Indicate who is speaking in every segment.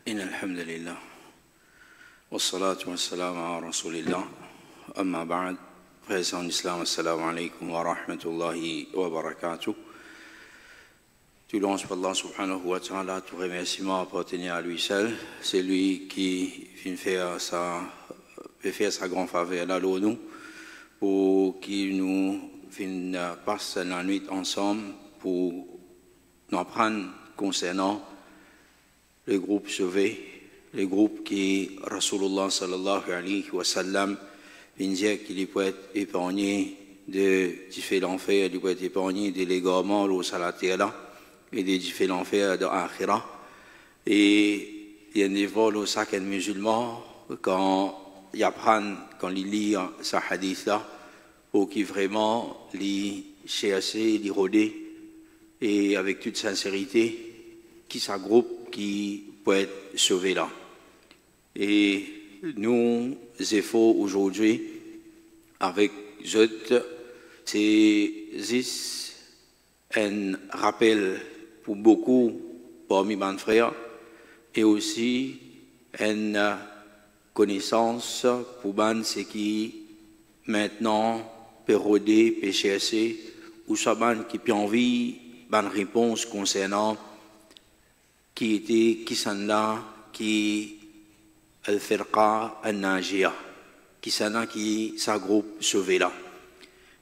Speaker 1: إن الحمد لله والصلاة والسلام على رسول الله أما بعد frères en islam, assalamu alaikum wa rahmatullahi wa barakatuh. Tout louange pour Allah subhanahu wa ta'ala, tout remerciement appartenait à lui seul. C'est lui qui vient faire sa grande faveur là nous, pour qui nous passer la nuit ensemble pour nous apprendre concernant le groupe sauvé, le groupe qui Rasulullah sallallahu alayhi wa sallam vient dire qu'il peut être épargné de différents fers, il peut être épargné des légaments au salatera et des différents fers de l'akhira. Et il y a des vols au sac musulman quand ils apprennent, quand ils lisent ce hadith-là, pour qu'ils vraiment les cherchent, les rôdent, et avec toute sincérité, qui s'agroupe, qui peut être sauvé là. Et nous, efforts aujourd'hui, avec eux, c'est un rappel pour beaucoup parmi mes frères et aussi une connaissance pour ceux qui maintenant peuvent rôder, peuvent chercher, ou soit qui ont envie d'une réponse concernant qui sont là, qui Al-Firqa Al-Najiyah, qui sont là, qui s'agroupe sauvé là.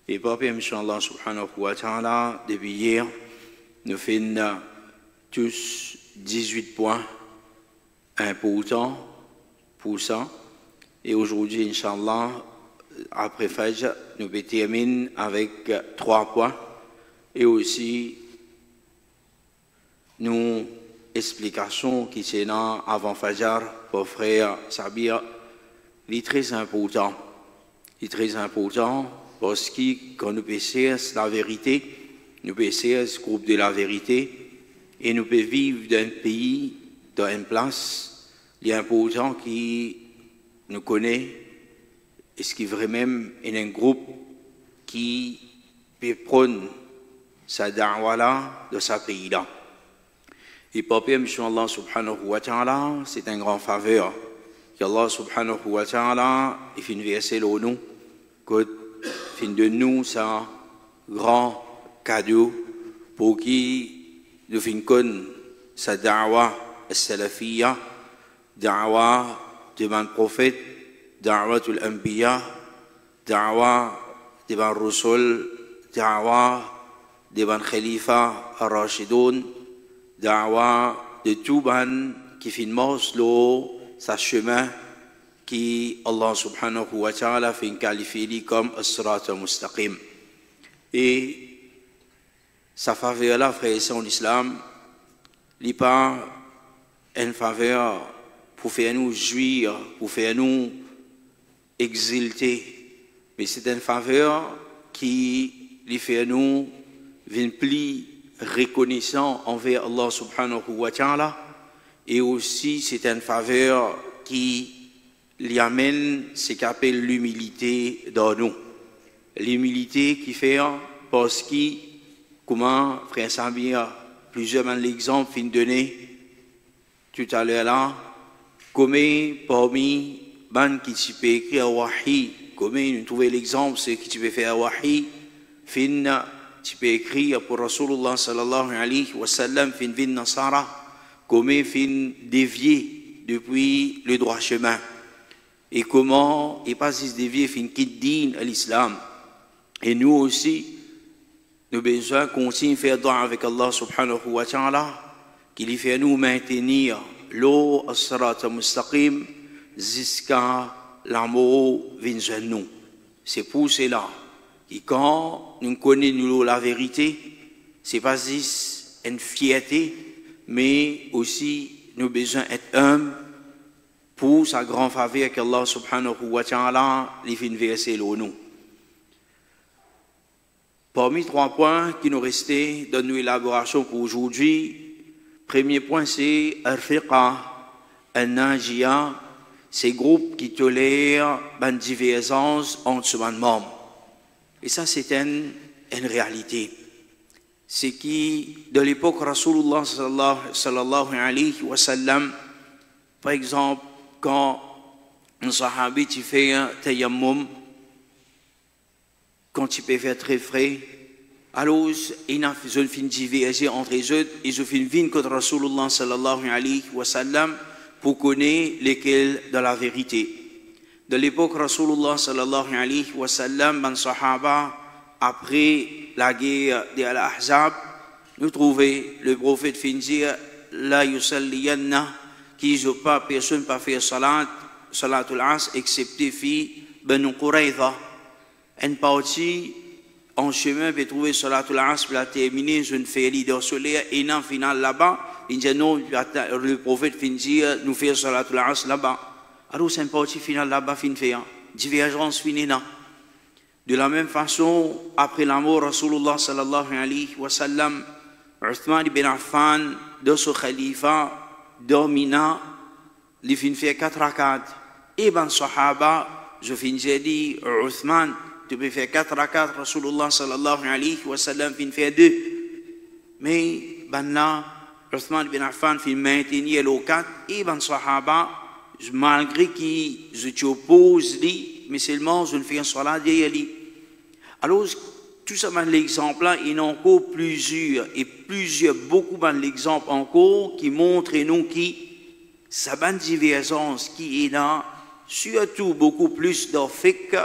Speaker 1: Et Papa, Inch'Allah subhanahu wa ta'ala, depuis hier, nous faisons tous 18 points importants pour ça. Et aujourd'hui, Inch'Allah, après Fajr, nous terminons avec 3 points. Et aussi, nous explication qui c'est là avant Fajr pour frère Sabir, il est très important. Il est très important parce que quand nous pensons la vérité, nous pensons ce groupe de la vérité et nous pouvons vivre dans un pays, dans une place, il est important qui nous connaît et ce qui est vraiment un groupe qui peut prendre sa da'wa là de sa pays là. Et Papa, Allah subhanahu wa ta'ala, c'est un grand faveur. Allah subhanahu wa ta'ala, il fait une verset au nous, que fin de nous, c'est un grand cadeau pour qui nous finissons sa da'wa al-salafiyya, da'wa devant le prophète, da'wa al-anbiya, da'wa devant le rasul, da'wa devant le khalifa al-rashidoun, da'wa de tout ban qui finalement sa chemin qui Allah subhanahu wa ta'ala fait qualifier comme as-sirat al-mustaqim. Et sa faveur là, frère et en islam, n'est pas une faveur pour faire nous jouir, pour faire nous exulter, mais c'est une faveur qui lui fait nous venir plus reconnaissant envers Allah subhanahu wa ta'ala et aussi c'est une faveur qui lui amène ce qu'on appelle l'humilité dans nous. L'humilité qui fait parce que, comment frère Samir, plusieurs l'exemple fin donné tout à l'heure là, comment parmi ban qui tu peux écrire wahi, comment nous trouver l'exemple c'est qui tu peux faire wahi, fin tu peux écrire pour Rasulullah sallallahu alayhi wa sallam fin vin nasara, comment fin dévier depuis le droit chemin et comment et pas si dévier fin quitte à l'islam. Et nous aussi nous besoin continuer à faire droit avec Allah subhanahu wa ta'ala qui lui fait nous maintenir l'eau as-sirat al-mustaqim jusqu'à l'amour vient nous. C'est pour cela et quand nous connaissons la vérité, ce n'est pas juste une fierté, mais aussi nous avons besoin d'être humbles pour sa grande faveur qu'Allah subhanahu wa ta'ala lui fait verser nous. Parmi 3 points qui nous restaient dans nos élaborations pour aujourd'hui, premier point c'est Al-Firqa Al-Najiyah, ces groupes qui tolèrent une divergence entre ses membres. Et ça, c'est une réalité. C'est qui, de l'époque Rasulullah sallallahu alayhi wa sallam, Par exemple, quand un sahabi tu fais un tayammum, quand tu peux faire très frais, alors il y a une fin divergée entre les autres, ils ont fait une vie contre Rasulullah sallallahu alayhi wa sallam pour connaître lesquels de la vérité. De l'époque, Rasulullah sallallahu alayhi wa sallam, ben sahaba, après la guerre de Al-Ahzab, nous trouvons le prophète fin dire la yusalliyanna, qui n'ont pas personne pas faire salatul as, excepté fi Banu Qurayza. Une partie en chemin peut trouver salatul as pour la terminer, je ne fais leader solaire, et en final là-bas, il dit non, le prophète fin dire nous faire salatul as là-bas. Alors c'est une partie finale là-bas fin faire, divergence finie là. De la même façon, après la mort de Rasulullah sallallahu alayhi wa sallam, Uthman ibn Affan, de ce khalifa, domina, il fin fait 4 rakat. Et ben sahaba, je fin dit, Uthman, tu peux faire 4 rakat, Rasulullah sallallahu alayhi wa sallam fin fait 2. Mais ben là, Uthman ibn Affan fin maintenir le 4, et ben sahaba, malgré qu'il se oppose, mais seulement je ne fais un salat derrière lui. Alors, tout ça, l'exemple là, il y a encore plusieurs, beaucoup d'exemples encore qui montrent nous qui, sa bonne divergence qui est là, surtout beaucoup plus d'affiques,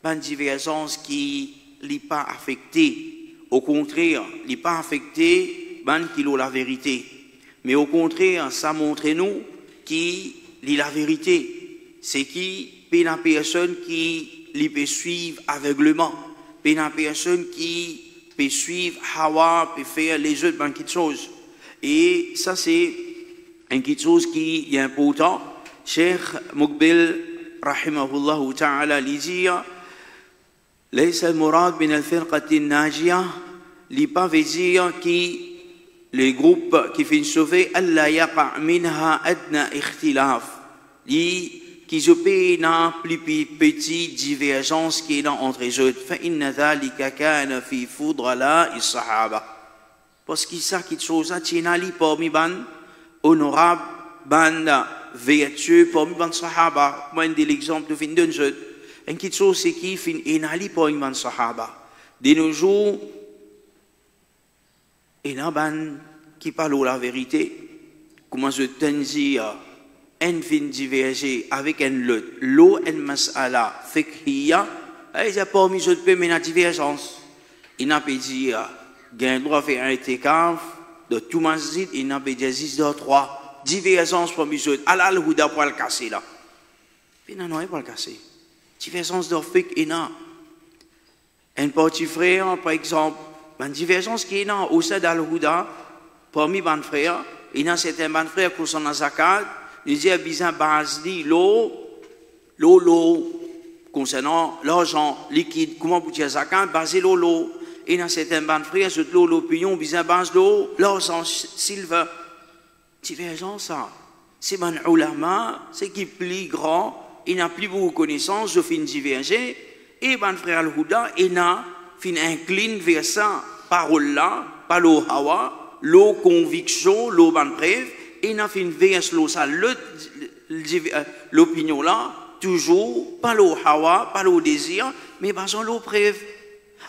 Speaker 1: une divergence qui n'est pas affectée. Au contraire, il n'est pas affecté, qui a la vérité. Mais au contraire, ça montre nous qui lit la vérité. C'est qui, la personne qui peut suivre aveuglement. Puis la personne qui peut suivre Hawa, peut faire les autres petites choses. Et ça, c'est une petite chose qui est importante. Cheikh Muqbil, rahimahullah ta'ala, dit ليس المراد من الفرقة الناجية li pas veut dire qui les groupes qui finissent sauver alla yaqa minha adna ikhtilaf qui se paye dans plus petite divergence qui est entre les autres. فإن ذلك كان في فضلاء الصحابة. Parce que ça quelque chose à tienali parmi ban honorable ban vertueux parmi ban sahaba. Moi un l'exemple de fin d'un jeu. Un quelque chose c'est qui fin enali parmi ban sahaba. De nos jours et là ban qui parle la vérité. Comment je t'en en fin diverger avec un lot, l'eau en mas'ala fiqhiyya, il y a pas mis de peu mais la divergence. Il n'a pas dit gain droit faire un itikaf de tout masjid, il n'a pas dit 6 de 3 divergence pour mis alal huda pour le casser là. Finalement non pas le casser. Divergence de fiqh et non. Un petit frère par exemple, une divergence qui est là au sein d'al huda parmi ban frères, il y a certains ban frères pour son zakat. Il dit à Bizan Bazli, l'eau, concernant l'argent liquide, comment vous dire zakat, basé l'eau. Et dans certains bandes frères, c'est l'opinion, Bizan base l'eau, l'argent silver. Divergence, ça. C'est mon ulama, c'est qui plus grand, il n'a plus beaucoup de connaissances, je finis diverger, et ban frère Al-Houda, il n'a fin incline vers ça, parole là, par l'eau hawa, l'eau conviction, l'eau ban brève, et n'a fait une verse l'opinion là, toujours, pas le hawa, pas le désir, mais basant l'eau preuve.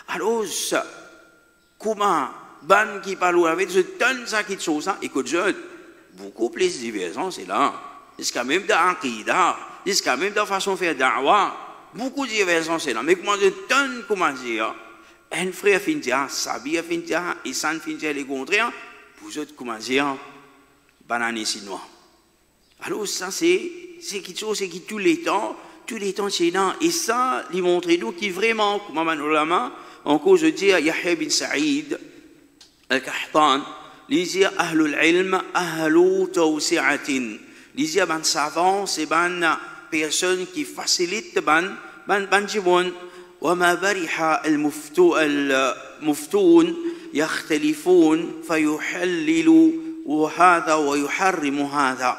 Speaker 1: Alors, comment, ban qui parle avec, je donne ça quelque chose, écoute, je, beaucoup plus de divergence, c'est là. Jusqu'à même d'Aqida, jusqu'à même de façon de faire da'wa, beaucoup de divergence, c'est là. Mais comment je donne, comment dire, un frère fin dire, Sabir fin dire, et San fin dire les contraires, vous autres, comment dire, banane chinois. Alors ça c'est quelque chose qui tous les temps c'est là. Et ça, il montre nous qui vraiment, comme un ulama, en cause de dire Yahya bin Saïd al-Kahtan, il dit ahlul ilm ahlu tawsi'atin. Il dit ban savant, c'est ban personne qui facilite ban jibon. وما برح المفتون يختلفون فيحلل وهذا ويحرم هذا.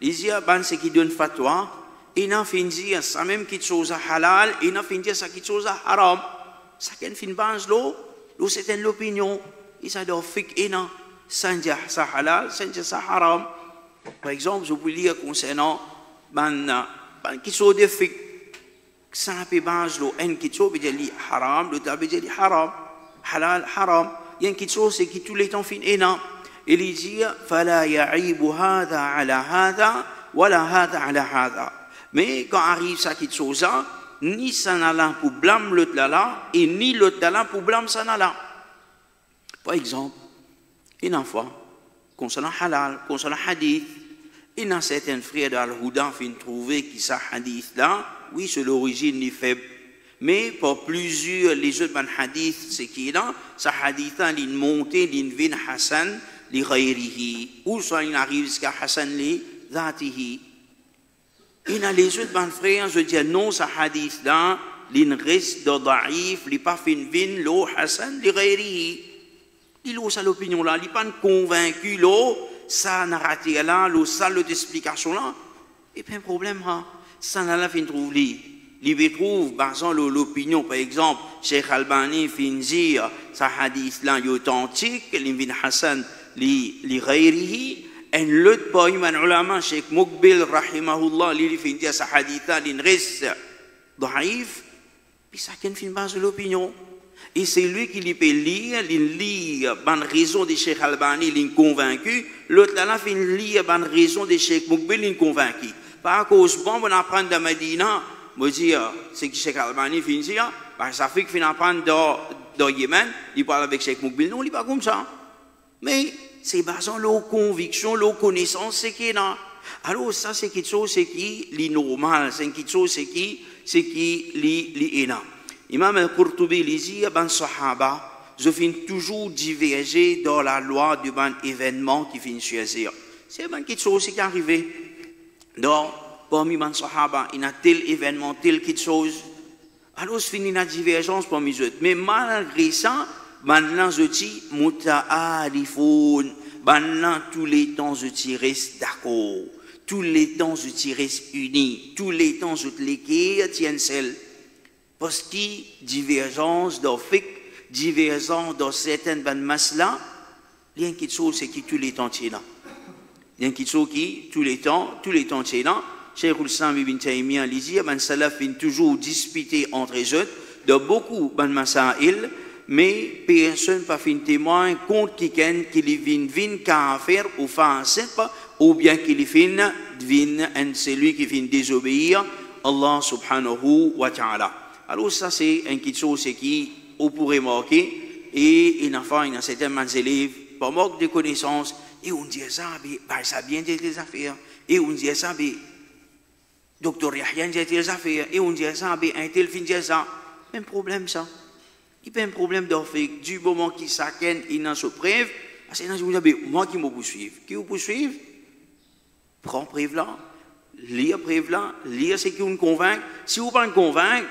Speaker 1: Les ban ce qui donne fatwa, il n'a fin dire ça même quelque chose à halal, il n'a fin dire ça quelque chose à haram. Ça qu'en fin bange l'eau c'est une opinion. Il ça doit fiqh ina, sans dire ça halal, sans dire ça haram.
Speaker 2: Par exemple, je peux lire concernant qui sont des fiqh, ça peut base l'eau, un qui sont dit haram, l'autre peut dire haram, halal, haram. Il y a un qui sont c'est qui tous les temps fin énorme. Il dit fala ya'ibu hada ala hada wala hada ala hada. Mais quand arrive ça qui sont ça, ni ça n'a là pour blâmer l'autre là et ni l'autre là pour blâmer ça n'a là. Par exemple, une fois concernant halal, concernant hadith, il y a certains frères d'Al-Houda qui ont trouvé que ce hadith-là, oui, c'est l'origine ni faible. Mais pour plusieurs, les autres hadiths, c'est qu'il y a, ce hadith-là, il monte, il vient Hassan, li ghayrihi, ou soit il arrive jusqu'à Hassan li dhatihi. Il y a les autres frères, je dis non, ce hadith-là, il reste de daif, il n'est pas fin vin, l'eau Hassan li ghayrihi. Il a ça l'opinion-là, il n'est pas convaincu, l'eau, ça n'a raté là, ça l'explication là, et puis un problème, ça n'a pas fin trouver. Il trouve, basant l'opinion, par exemple, Cheikh Albani fin dire, ce hadith-là est authentique, l'Ibn Hassan li ghayrihi, et l'autre parmi les ulama, Cheikh Muqbil, rahimahullah, il fin dire, ce hadith-là, il reste daif, puis ça n'a fin base de l'opinion. Et c'est lui qui peut lire, il lit une raison de Cheikh Albani, il est convaincu. L'autre là, il lit une raison de Cheikh Muqbil, il est convaincu. Par cause, bon, on apprend de Medina, on dit, c'est que Cheikh Albani finit dire, ça fait qu'il apprend de Yémen, il parle avec Cheikh Muqbil. Non, il n'est pas comme ça. Mais c'est basant leur conviction, leur connaissance, c'est qu'il y a. Alors, ça, c'est quelque chose qui est normal, c'est quelque chose qui est là. Imam al-Qurtubi dit, ben sahaba, je finis toujours diverger dans la loi du ban événement qui finit choisir. C'est ben quelque chose qui est arrivé. Donc, parmi les sahaba, il y a tel événement, telle quelque chose. Alors, je finis la divergence parmi eux. Mais malgré ça, maintenant, je dis, muta'alifoun. Maintenant, tous les temps, je reste d'accord. Tous les temps, je reste unis. Tous les temps, je les tiennent celle. Parce que divergence dans fiqh, divergence dans certaines masla, il y a quelque chose qui tous les temps est là. Il y a quelque chose qui tous les temps est là. Cheikh Al-Islam Ibn Taymiyyah dit, ben salaf vient toujours disputer entre eux de beaucoup de masail, mais personne pas fin témoin contre quelqu'un qui vient kafir ou fasik, ou bien qui vient celui qui vient désobéir Allah subhanahu wa ta'ala. Alors ça c'est une petite chose qui on pourrait marquer et il y a certains élèves par manque de connaissances et on dit ça ça bien des affaires et on dit ça docteur Yahya dit des affaires et on dit ça un tel fin dit ça même problème ça il y a un problème d'orphique du moment qui s'accède il n'en se preuve c'est dans moi qui me poursuivre qui vous poursuivre prends preuve là lire preuve là lire ce qui vous convainc si vous pas convaincre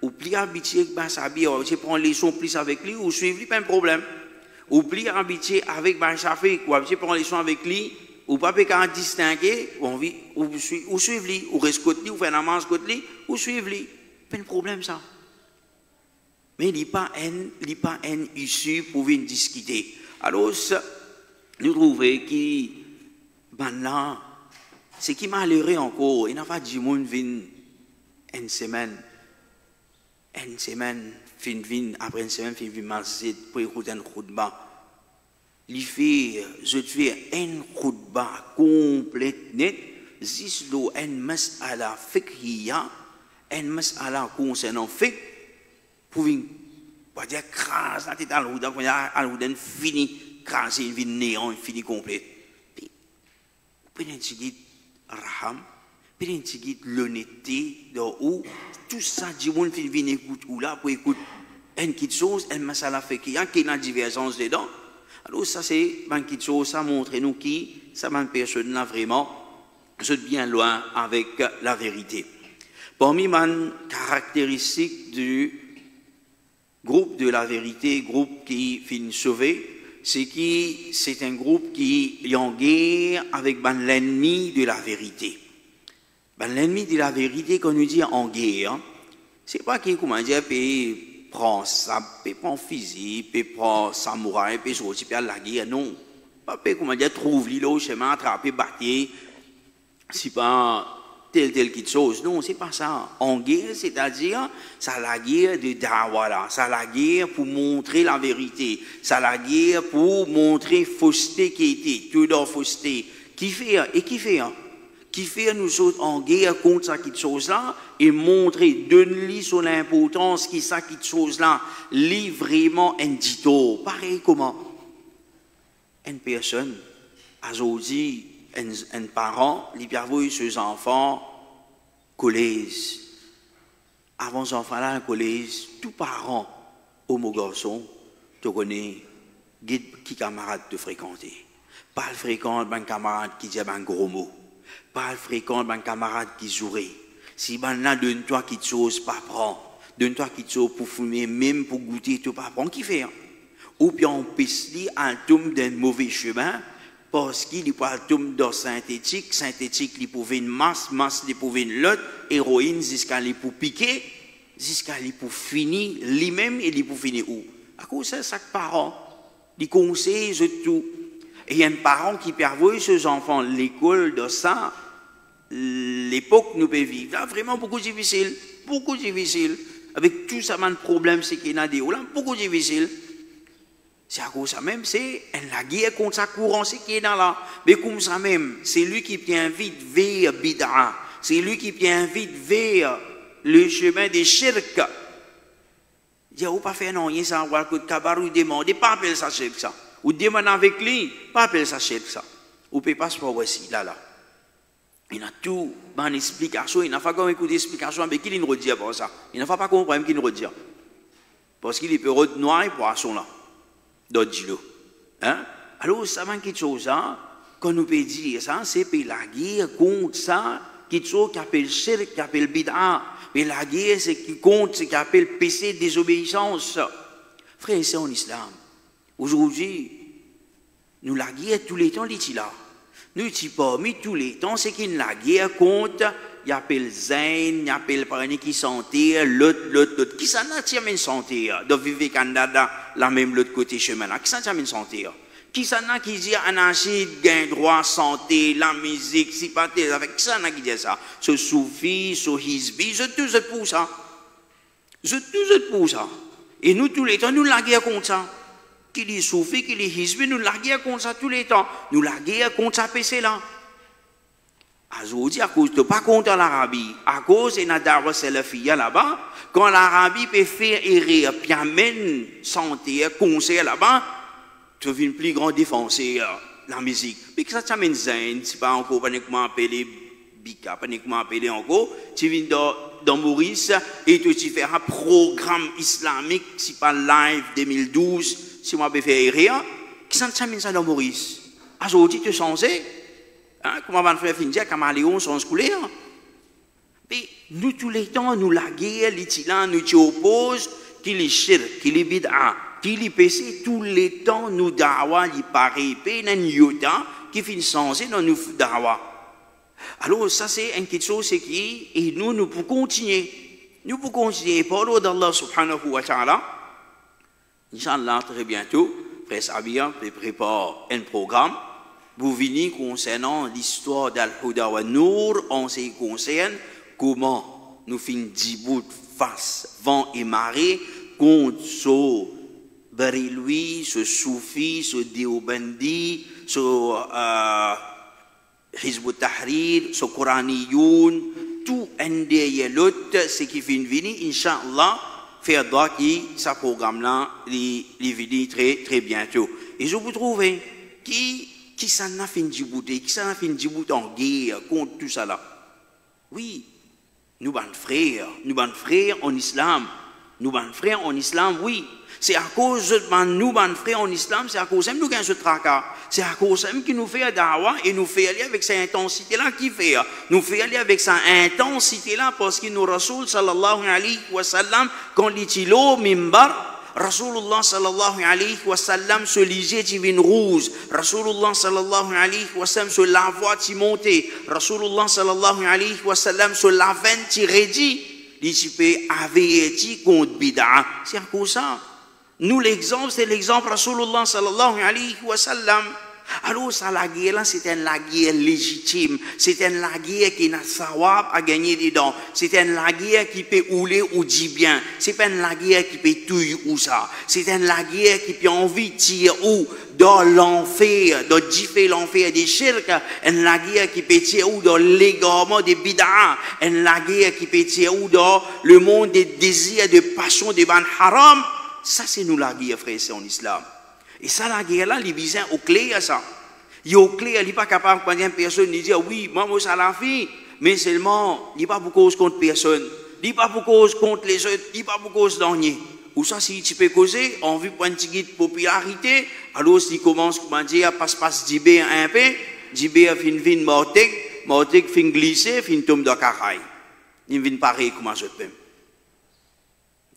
Speaker 2: ou plus habitué avec sa vie, ou prendre les leçons plus avec lui, ou suivre lui, pas un problème. Ou plus habitué avec sa fille, ou prendre les leçons avec lui, ou pas qu'à distinguer, ou suivre lui, ou rester côté lui, ou faire la manche côté lui, ou suivre lui. Pas un problème ça. Mais il n'y a pas une issue pour venir discuter. Alors, nous trouvons que, maintenant, ce qui m'a malheureux encore, il n'y a pas du monde vient une semaine, après une semaine, fin masjid pour écouter une khutba. Il fait, je fais une khutba complète, net, juste une mas'ala fiqhiyya, une mas'ala concernant fiqh, pour venir, pas dire crase la tête à l'ouda, quand l'ouda fini, craser une vie néant, fini complète. Puis, vous pouvez dire, raham, puis une petite l'honnêteté de où tout ça du monde fait venir écouter ou là pour écouter une petite chose une masala fait qu'il y a une divergence dedans alors ça c'est une petite chose ça montre nous qui ça m'a personne là vraiment je suis bien loin avec la vérité parmi les caractéristiques du groupe de la vérité groupe qui finit sauvé c'est que c'est un groupe qui est en guerre avec l'ennemi de la vérité. L'ennemi de la vérité, quand on dit en guerre, c'est pas qu'il comment dire, puis prend ça, puis prend fusil, puis prend samouraï, puis sortir à la guerre, non. Pas comment dire, trouve l'île au chemin, attraper, bâtir, c'est pas telle chose. Non, c'est pas ça. En guerre, c'est-à-dire, ça la guerre de Dawala, ça la guerre pour montrer la vérité, ça la guerre pour montrer fausseté qui était, tout dans fausseté. Qui fait, et qui fait, qui fait nous autres en guerre contre cette chose-là et montrer, donne-lui son importance qui cette chose-là, lit vraiment un dito. Pareil comment une personne, aujourd'hui, un parent, il a vu ses enfants collège. Avant ces enfants-là, au collège, tout parent, homme garçon, tu connais, qui camarade te fréquenter. Pas le fréquente un camarade qui dit un gros mot. Pas le fréquente un camarade qui jouerait. Si ben là, donne-toi quelque chose, pas prendre. Donne-toi quelque chose pour fumer, même pour goûter, tu pas prendre. Qui fait? Ou bien on pisse un tombe d'un mauvais chemin, parce qu'il n'est pas un tombe dans synthétique, il pouvait une masse, il pouvait une lotte, héroïne, jusqu'à il pour piquer, jusqu'à il pour finir, lui-même, et il pour finir où? À cause de ça, chaque parent, il conseille tout. Et il y a un parent qui pervoit ses enfants l'école de ça, l'époque nous peut vivre. Là, vraiment beaucoup difficile, avec tout ça, man problème, c'est qu'il y a des là, beaucoup difficile. C'est à cause de ça même, c'est la guerre contre sa courant, c'est qui est dans là. Mais comme ça même, c'est lui qui t'invite vers Bid'a. C'est lui qui t'invite vers le chemin des shirk. Il dit, pas faire non, il y a ça, ou Kabarou demande, pas appeler ça shirk ça. Ou demande avec lui, pas appeler ça shirk ça. Ou peut pas se voir ici, là. Il a tout, une explication, il n'a pas comme écouter l'explication, mais qui ne redit pas ça. Il n'a pas comprendre qu'il ne redit. Parce qu'il peut redire noir et poisson là. D'autres hein? Alors, ça va quelque chose, hein? Quand nous peut dire ça, c'est la guerre contre ça, quelque chose qui appelle shirk, qui appelle bid'a. Mais la guerre, c'est qui compte, c'est qui appelle péché, désobéissance. Frère, c'est en islam. Aujourd'hui, nous la guerre tous les temps, il là. Nous, parmi tous les temps, c'est qu'il la guerre contre, il appelle Zayn, il appelle par un qui santé, l'autre. Qui s'en a tiré une santé, de vivre Canada, la même l'autre côté chemin là. Qui s'en a tiré une santé? Qui s'en a qui dit anarchie, gain droit, santé, la musique, si pas tel, avec qui s'en a qui dit ça? Ce soufi, ce hizbi, je tous pour ça. Je tous pour ça. Et nous, tous les temps, nous la guerre contre ça. Qui dit soufi, qui dit hizbi, nous la guerre contre ça tous les temps. Nous la guerre contre ça, PC là. Aujourd'hui, à cause de pas contre l'Arabie, à cause de la dawa salafiyya là-bas, quand l'Arabie peut faire erreur, puis amène santé, conseil là-bas, tu deviens une plus grande défenseur, la musique. Mais que ça t'amène zen, c'est pas encore paniquement appelé Bika, paniquement appelé encore, tu viens dans Maurice et tu fais un programme islamique, c'est pas live 2012, si moi peux faire erreur, qui ça t'amène ça dans Maurice? Aujourd'hui, tu es censé. Hein, comment on va faire finir caméléon sans scolaire? Mais nous, tous les temps, nous la guerre, nous nous opposons, qui les shirk, qui les bid'a, qui les péché, tous les temps, nous dawa, les pareil, nous yoda, qui finit censé dans nous dawa. Alors, ça, c'est une quelque chose, c'est qui, et nous pouvons continuer. Nous pouvons continuer. Par l'ordre d'Allah subhanahu wa ta'ala, Inch'Allah, très bientôt, Frère Sabia prépare un programme. Vous venez concernant l'histoire d'Al-Huda wa Nour, en ce qui concerne comment nous finissons Djibout face vent et marée contre ce Bariloui, ce Soufi, ce Deobandi, ce Hizb ut-Tahrir, ce Koraniyoun, tout un derrière l'autre, ce qui finit venir, Inch'Allah, faire droit qui, ce programme-là, il vient très, très bientôt. Et je vous trouve qui s'en a fait Djibouti, qui s'en a fait Djibouti en guerre contre tout ça là. Oui, nous sommes frères en islam. Nous sommes frères en islam, oui. C'est à cause de nous sommes frères en islam, c'est à cause de nous qui avons ce tracas. C'est à cause de nous qui nous fait dawa et nous fait aller avec cette intensité-là qui fait. Nous fait aller avec cette intensité-là parce que nous, Rasoul sallallahu alayhi wa sallam, quand il dit l'eau, mimbar, Rasulullah sallallahu alayhi wa sallam se lisait divine rouge. Rasulullah sallallahu alayhi wa sallam se lavoit ti monté. Rasulullah sallallahu alayhi wa sallam se lavait ti rédi. Il dit avait contre bid'a. C'est à cause ça. Nous l'exemple, c'est l'exemple Rasulullah sallallahu alayhi wa sallam. Alors ça, la guerre là, c'était une guerre légitime, c'était une guerre qui n'a sawab à gagner dedans, c'était une guerre qui peut rouler ou dit bien, c'est pas une guerre qui peut tuer ou ça, c'était une guerre qui peut envie de tirer ou dans l'enfer, dans l'enfer des shirk, une guerre qui peut tirer ou dans l'égarement des bid'a, une guerre qui peut tirer ou dans le monde des désirs, des passions, des ban haram. Ça, c'est nous la guerre, frère, c'est en islam. Et ça, la guerre là, les besoins au clair à ça. Il est au clair, il n'est pas capable, quand une personne dit, oui, moi, ça la fille, mais seulement, il n'est pas pour cause contre personne, il n'est pas pour cause contre les autres, il n'est pas pour cause dernier. Ou ça, si tu peux causer, en vue pour une petite popularité, alors s'il commence, comment dire, passe d'ibé un peu, d'ibé fin mortek, fin glisser, fin tombe dans le caraï. Il vient pareil, comment je peux.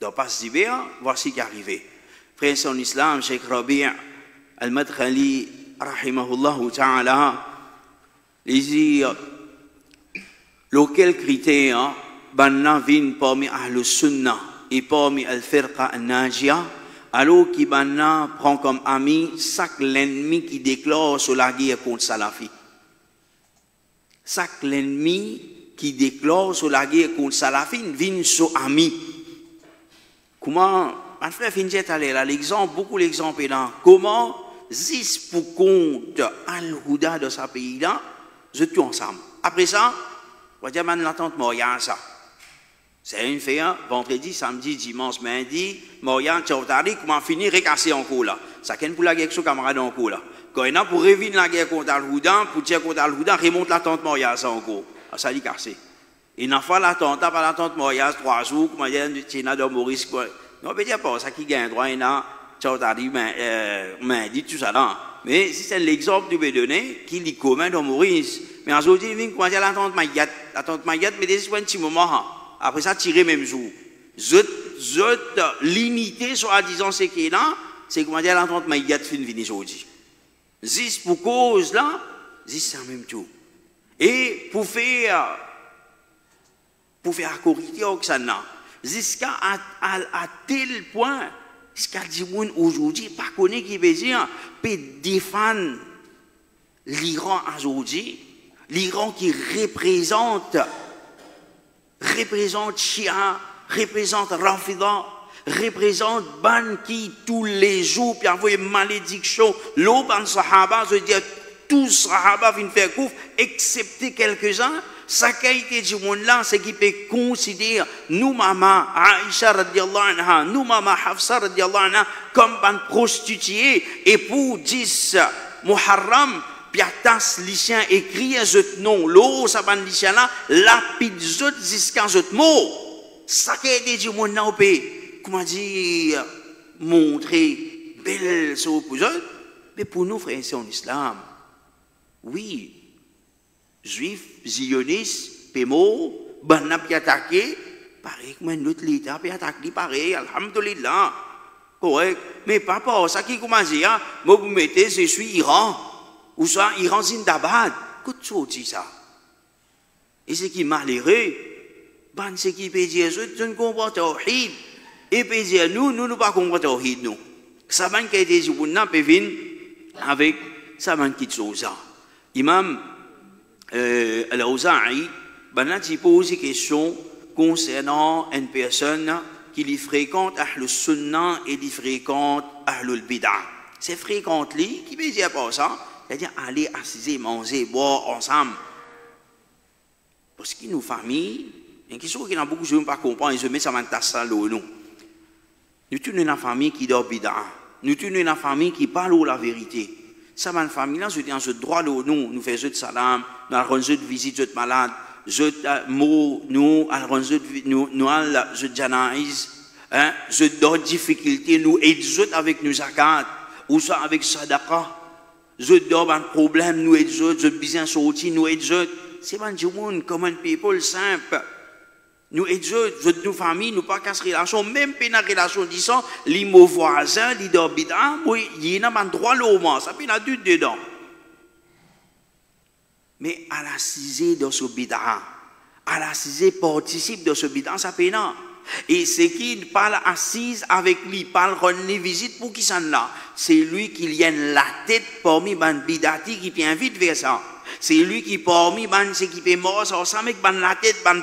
Speaker 2: Dans passe d'ibé, voici qui est arrivé. Frère en islam, Cheikh Rabi' al-Madkhali, rahimahullah ta'ala, il dit, lequel critère, banna vin parmi ahlus sunnah et parmi al-firqa al-najia, alors qui banna prend comme ami chaque l'ennemi qui déclare sur la guerre contre Salafi. Chaque l'ennemi qui déclare sur la guerre contre Salafi vient sur ami. Comment mon frère Finjet allait là, l'exemple, beaucoup d'exemples là. Comment, 10 pour compte Al-Houda de ce pays-là, je tue ensemble. Après ça, on va dire, l'attente Moria, ça. C'est une fait, vendredi, samedi, dimanche, lundi, Moria, Tchautari, comment finir, recasser en cours là. Ça qu'est pour la guerre avec son camarade en cours là. Quand il y a pour revenir la guerre contre Al-Houda, pour tirer contre Al-Houda, remonte l'attente Moria, ça en cours. Ça dit cassé. Il n'a pas l'attente, pas l'attente Moria, 3 jours, comment dire, tu n'as de Maurice, quoi. On peut dire pas ça qui gagne droit, il y a dit tout ça là. Mais si c'est l'exemple que tu veux donner, qui est commun dans Maurice. Mais aujourd'hui, il vient dire l'attente Mayat, mais des un petit moment. Après ça, tirer même jour. Limité, soi-disant, c'est qu'il là, c'est comment dire l'attente Mayat fin venir aujourd'hui. 10 pour cause là, 10 c'est en même tout. Et pour faire corriger au Oksana, jusqu'à tel point, jusqu'à dire aujourd'hui, pas connaître qui veut dire, peut défendre l'Iran aujourd'hui, l'Iran qui représente Shia, représente Rafida, représente Ban qui tous les jours, puis envoie une malédiction, l'eau ban Sahaba, je veux dire, tous Sahaba viennent faire couvre, excepté quelques-uns. Sa qualité du monde là, c'est qu'il peut considérer nous, maman Aïcha radiallahu anha, nous, maman Hafsa radiallahu anha, comme une prostituée, et pour 10 Muharram, piatas lycéen écrit un autre nom, l'eau, ça ban lycéen là, lapide zot jusqu'à un autre mot. Sa qualité du monde là, on peut, comment dire, montrer belle sur vous, mais pour nous, frères, c'est en islam. Oui. Juifs, zionistes, pémo, banna pi attaqué, pareil comme un autre l'État pi attaqué, pareil, alhamdulillah. Correct. Mais pas pour ça qui commence à moi vous mettez, je suis Iran, ou ça, Iran Zindabad. Qu'est-ce que tu dis ça? Et ce qui est malheureux, ban ce qui peut dire, je ne comprends pas tawhid. Et peut dire, nous ne pas comprendre tawhid, nous. Ça ban qui a été dit, vous n'avez pas vu avec ça ban qui chose ça. Imam, Al-Awza'i, il pose une question concernant une personne qui lui fréquente Ahlus Sunnah et lui fréquente Ahlul Bid'ah. C'est fréquente lui qui veut dire pas ça, c'est-à-dire aller assiser, manger, boire ensemble. Parce que nos familles, une question qui n'a beaucoup de gens pas comprendre, ils se mettent ça dans tasse là nous. Nous sommes une famille qui dort Bid'ah. Nous sommes une famille qui parle la vérité. Ça, ma famille, là, je dis, je droit au nom, nous faisons de salam, nous allons de visite, de malade, je mot, nous allons de janaïs, je donne difficulté, nous aidons avec nos zakat, ou ça avec sadaqa, je donne un problème, nous aidons, je besoin sortir, nous aidons. C'est pas du monde, comme un people simple. Nous aidons, nos familles, nous pas casse relation, même pas une relation disant, les mots voisins, les d'obédants, oui, il y a un droit l'homme, ça peut y avoir dedans. Mais à la cisée de ce bid'a, à la cisée participe de ce bid'a, ça peut y avoir. Et c'est qui parle assise avec lui, parle rendre visite pour qui ça là. C'est lui qui lienne la tête parmi ban bidati qui vient vite vers ça. C'est lui qui parmi ban c'est qui peut mort ça avec ban la tête ban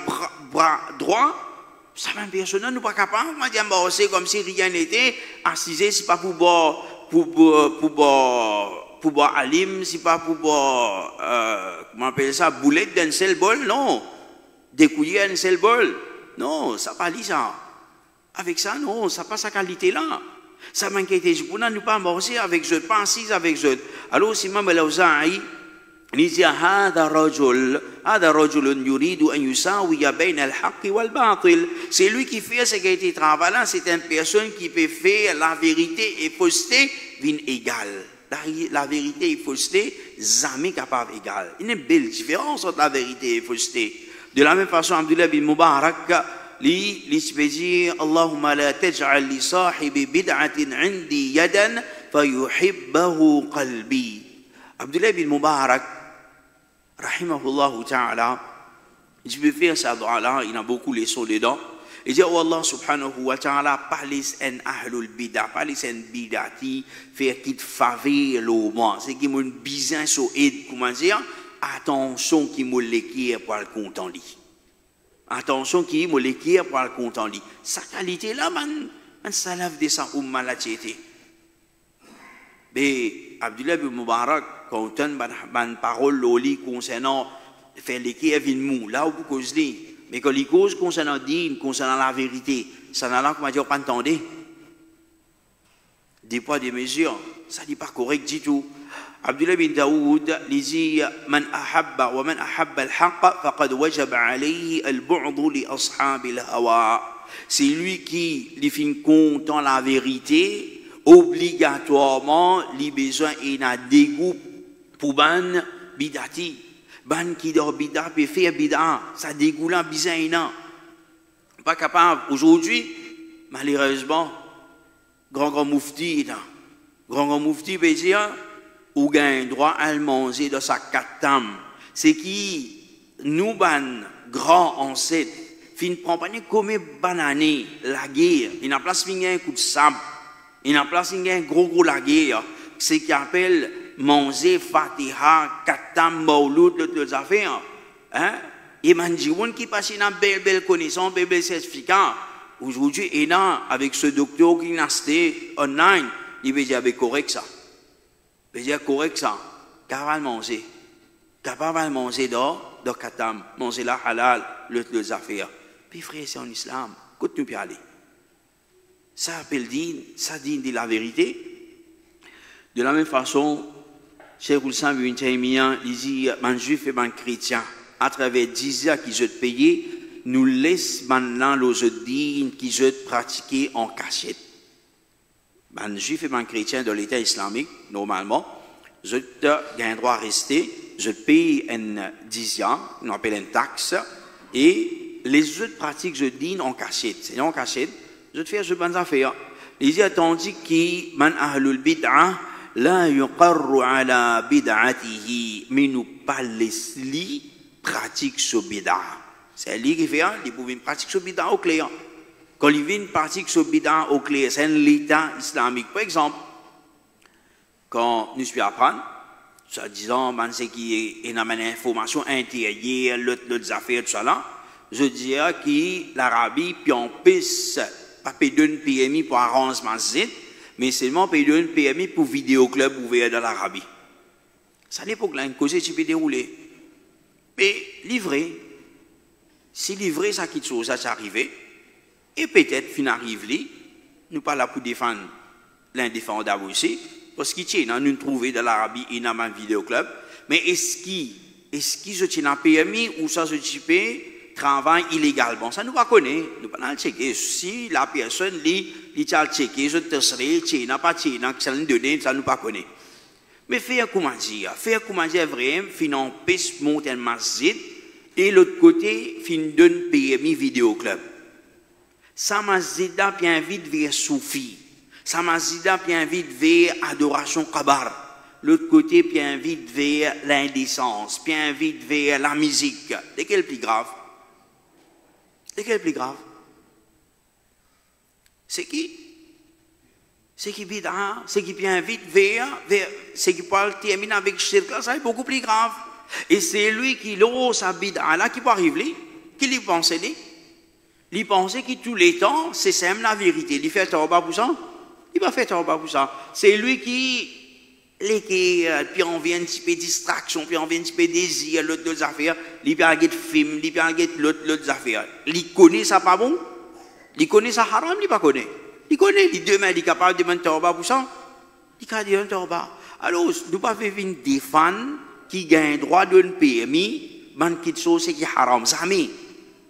Speaker 2: bras droit. Ça même personne nous pas capable. Moi dire c'est comme si rien n'était assisé, c'est pas pour boire alim, c'est pas pour boire comment on appelle ça boulette d'un seul bol, non. Découiller un seul bol. Non, ça pas dit ça. Avec ça, non, ça pas sa qualité là. Ça m'inquiète. Je ne peux pas amorcer avec je, pas assise avec je. Alors, si Imam al-Awza'i, il dit, هذا رجل يريد أن يساوي بين الحق والباطل. C'est lui qui fait ce qui a été travaillé là, c'est une personne qui peut faire la vérité et fausseté d'une égale. La vérité et fausseté, jamais capable égale. Il y a une belle différence entre la vérité et fausseté. De la même façon, Abdullah bin Mubarak, lui peut dire Allahumma la taj'al li sahibi bid'atin 'indi yadan fayuhibbahu qalbi. Abdullah bin Mubarak, rahimahullah ta'ala, je peux faire ça là, il y a beaucoup de leçons dedans. Il dit, oh Allah subhanahu wa ta'ala, pas les en ahlul bid'a, pas les en bid'ati, faire qu'il faveur l'homme. C'est qu'il m'a besoin sur aide, comment dire, attention qui me l'équire pour le content lui. Attention qui me l'équire pour le content lui. Sa qualité là, man salaf de sa umma la tchété. Mais Abdullah bin Mubarak, quand on a une parole loli concernant faire l'équire vin mou, là où vous causez, mais quand il cause concernant digne, concernant la vérité, ça n'a là comment dire pas entendre. Des poids, des mesures, ça n'est pas correct du tout. Abdullah bin Daoud dit Man ahabba wa man ahabba al-haqq faqad wajaba alayhi al-bu'd li ashab al-hawa. C'est lui qui lui fait content la vérité, obligatoirement, les besoins et un dégoût pour ban bidati. Ban qui dort bida peut faire bida, ça dégoûte là bizarre. Pas capable. Aujourd'hui, malheureusement, grand moufti, grand moufti peut dire ou gagne droit à manger de sa katam. C'est qui nous ban grand ancêtre fin prend pas comme banane la guerre. Il n'a place un coup de sable. Il n'a place un gros la guerre. C'est qui appelle manger Fatiha, katam, maouloud, les affaires. Hein? Et manjiwoun qui passe une belle connaissance, belle certificat. Aujourd'hui, il y a avec ce docteur qui n'a acheté online, il veut dire avec correct ça. Il veut dire correct ça. Capable manger. Capable manger dans katam, manger la halal, les affaires. Puis frère, c'est en islam. Qu'est-ce que tu peux aller? Ça appelle din, ça dit de la vérité. De la même façon, Cheikh Oulsam Ibn Taymiyyah, il dit, man juif et man chrétien, à travers 10 ans qu'ils ont payé, nous laisse maintenant les dînes qu'ils ont pratiqués en cachette. Man juif et man chrétien de l'État islamique, normalement, ils ont un droit à rester, ils payent un 10 ans, on appelle une taxe, et les autres pratiques de dînes en cachette. C'est en cachette, ils ont fait ce bonnes affaires. Il dit, tandis que man ahlul bid'a, la yuqarru ala bid'atihi, mais nous pas les pratique sur bid'a. C'est lui qui fait, il pouvait une pratique sur bid'a au clair. Quand il vient une pratique sur bid'a au clair, c'est l'État islamique. Par exemple, quand nous suivons apprendre, ça disant, c'est qui est une information intérieure, l'autre affaires, tout ça là, je dirais que l'Arabie, puis on pisse, pas payer une PMI pour arrangement Z, mais seulement payer une PMI pour vidéoclub ouvert dans l'Arabie. Ça n'est pas que une cause qui peut dérouler. Mais livré, si livré, ça quitte chose, ça s'est arrivé, et peut-être, fin arrive là, nous pas là pour défendre l'indéfendable aussi, parce qu'il tient, nous trouvons dans l'Arabie, il y a un vidéoclub, mais est-ce qu'il se tient en PMI ou ça se tient travail illégalement? Ça nous pas connaît, nous pas le checker. Si la personne lit, il a checké, je te serai, il n'a pas checké, ça nous donne, ça nous pas connaît. Mais faire comment dire vraiment, fin en piste monte un masjid, et l'autre côté, fin donne PMI vidéoclub. Ça masjid a bien vite vers Soufi, ça masjid a bien vite vers adoration kabar. L'autre côté, bien vite vers l'indécence, bien vite vers la musique. C'est quel plus grave? C'est quel plus grave? C'est qui? C'est qui bid'a, c'est qui invite vers c'est qui parle termine avec shirk, ça est beaucoup plus grave. Et c'est lui qui l'ose sa bid'a là qui peut arriver, qui lui pense lui. Il pense que tous les temps, c'est même la vérité. Il fait tauba pour ça. Il va faire tauba pour ça. C'est lui qui puis on vient un petit peu de distraction, puis on vient un petit peu de désir, l'autre affaires. Il peut avoir des films, il peut avoir l'autre affaires. Il connaît ça pas bon? Il connaît ça haram, il pas connaît. Il connaît, il demain, il est capable de demander tauba pour ça. Il a dit un tauba. Alors, nous ne pouvons pas faire des fans qui gagnent droit d'un permis, qui chose qui est haram. Jamais.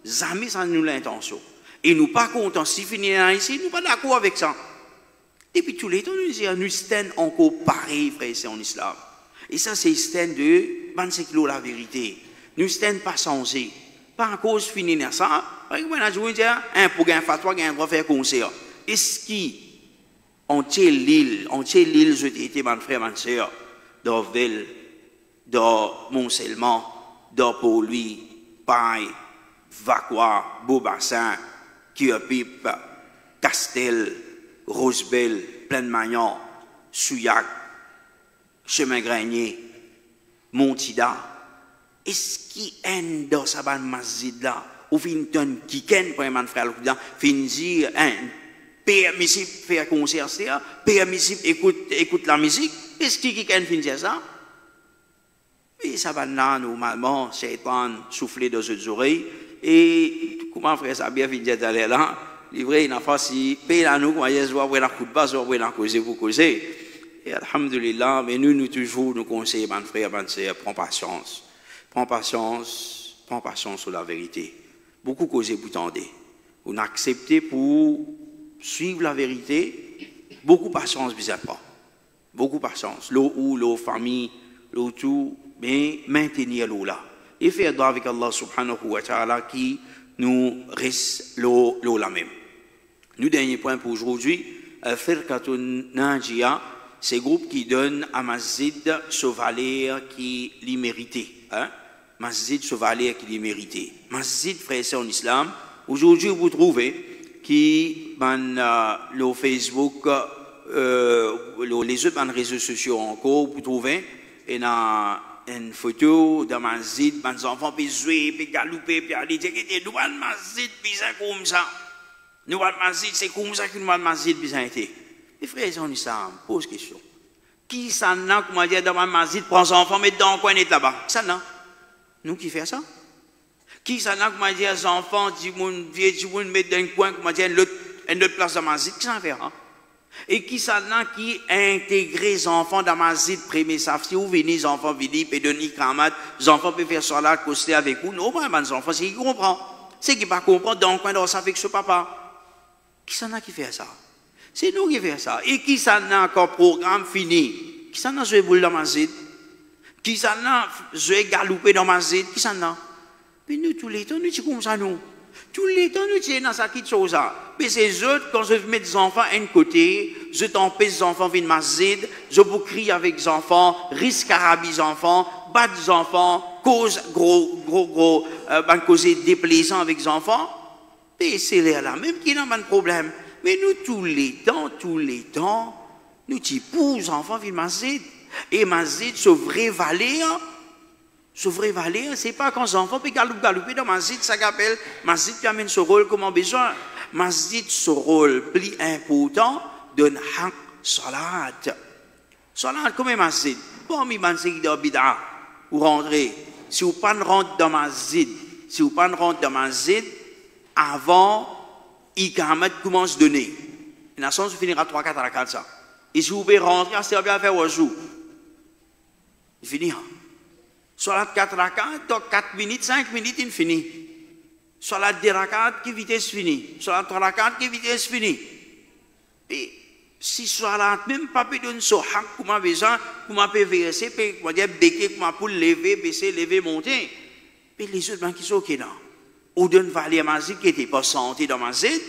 Speaker 2: Jamais ça nous l'intention. Et nous pas contents. Si finissons ici, nous pas d'accord avec ça. Depuis tous les temps, nous disons, nous sommes encore pareil, frère, c'est en islam. Et ça, c'est stand de, c'est la vérité. Nous sommes pas censés. Pas à cause de finir ça. Par exemple, je vous dis, pour gagner fatwa, il doit faire concert. Est-ce qu'on tient l'île, je t'ai mon frère, ma soeur, dans Ville, dans Mont-Selman, dans Pau-Louis, Paille, Vacquois, Beaubassin, Curepipe, Castel, Rosebel, Plaine-Magnon, Souillac, Chemin-Grenier, Montida. Est-ce qu'il y a dans sa bande masjid là, ou fin ton kiken pour un frère là, fin dire permissible faire concert, permissible écoute la musique, est-ce qu'il y a fin dire ça? Et ça va là, normalement, Satan souffler dans ses oreilles. Et comment frère ça bien fin dire d'aller là? Livré, il n'a pas si paye à nous, comment il se voit, on a coup de base, on a causé pour causer. Et alhamdulillah, mais nous toujours nous conseillons, mon frère, mon sœur, prends patience. Prends patience sur la vérité. Beaucoup causé pour tendre. On a accepté pour suivre la vérité. Beaucoup patience, bizarrement. Beaucoup patience. L'eau ou l'eau famille, l'eau tout, mais maintenir l'eau là. Et faire droit avec Allah subhanahu wa ta'ala qui nous reste l'eau la même. Nous, dernier point pour aujourd'hui, Firqatun Najia, c'est un groupe qui donne à Masjid ce valeur qui l'y méritait. Hein? Masjid ce valeur qui l'y méritait. Masjid, frère, c'est en islam. Aujourd'hui, vous trouvez qui, le Facebook, les autres réseaux sociaux encore, vous trouvez, il y a une photo de Masjid, les enfants peuvent jouer, peuvent galouper, peuvent aller dire que nous avons Masjid, bizarre comme ça. Nous avons Masjid, c'est comme ça que nous avons Masjid, bizarre été. Les frères en islam, pose question. Qui s'en a, comment dire, dans ma masjid, prend son enfant, met dans le coin, est là-bas? Qui s'en a? Nous qui fait ça? Qui s'en a, comment dire, les enfants, du monde, vieux, du monde, met dans le coin, comment dire, une autre place dans ma masjid? Qui s'en fait, hein? Et qui s'en a qui intègre les enfants dans ma masjid, premier saf, si vous venez, les enfants, venez, puis donner kramat, les enfants peuvent faire ça là, coster avec vous. Non, pas les enfants, c'est qui comprend. C'est qui pas comprend, dans le coin, dans ça, avec ce papa. Qui s'en a qui fait ça? C'est nous qui faisons ça. Et qui s'en a encore programme fini? Qui s'en a joué boule dans ma zid? Qui s'en a joué galoupé dans ma zid? Qui s'en a? Puis nous, tous les temps, nous disons comme ça, nous. Tous les temps, nous disons dans ça, qui chose ça. Mais c'est eux, quand je mets des enfants à un côté, je t'empêche les enfants venir ma zid, je vous crie avec les enfants, risque arabe les enfants, bat des enfants, cause cause déplaisant avec les enfants. Et c'est là même qui n'a pas de problème. Mais nous, tous les temps, nous t'y poussons, enfants, vivent Masjid. Et Masjid, ce vrai valeur, c'est pas quand les enfants peuvent galouper dans Masjid, ça qu'appelle Masjid qui amène ce rôle comme besoin. Masjid, ce rôle plus important, donne haq salat. Salat, comme Masjid. Bon, mais Masjid de bid'a, vous rentrez. Si vous ne rentrez pas dans Masjid, avant, Ikamat commence à donner. La nation se finira 3-4 à la 4 ça. Et si vous pouvez rentrer, c'est bien faire wazou. Il finit. Soit la 4 à 4, donc 4 minutes, 5 minutes, il finit. Soit la 2 à 4, qui vitesse fini. Soit la 3 à 4, qui vitesse fini. Et si soit la même pas peut donner ce hak, comment besoin, comment peut verser, comment dire, béquer, comment pour lever, baisser, lever, monter. Mais les autres qui sont OK là. Ou d'une valeur magique qui n'était pas santé dans ma zid,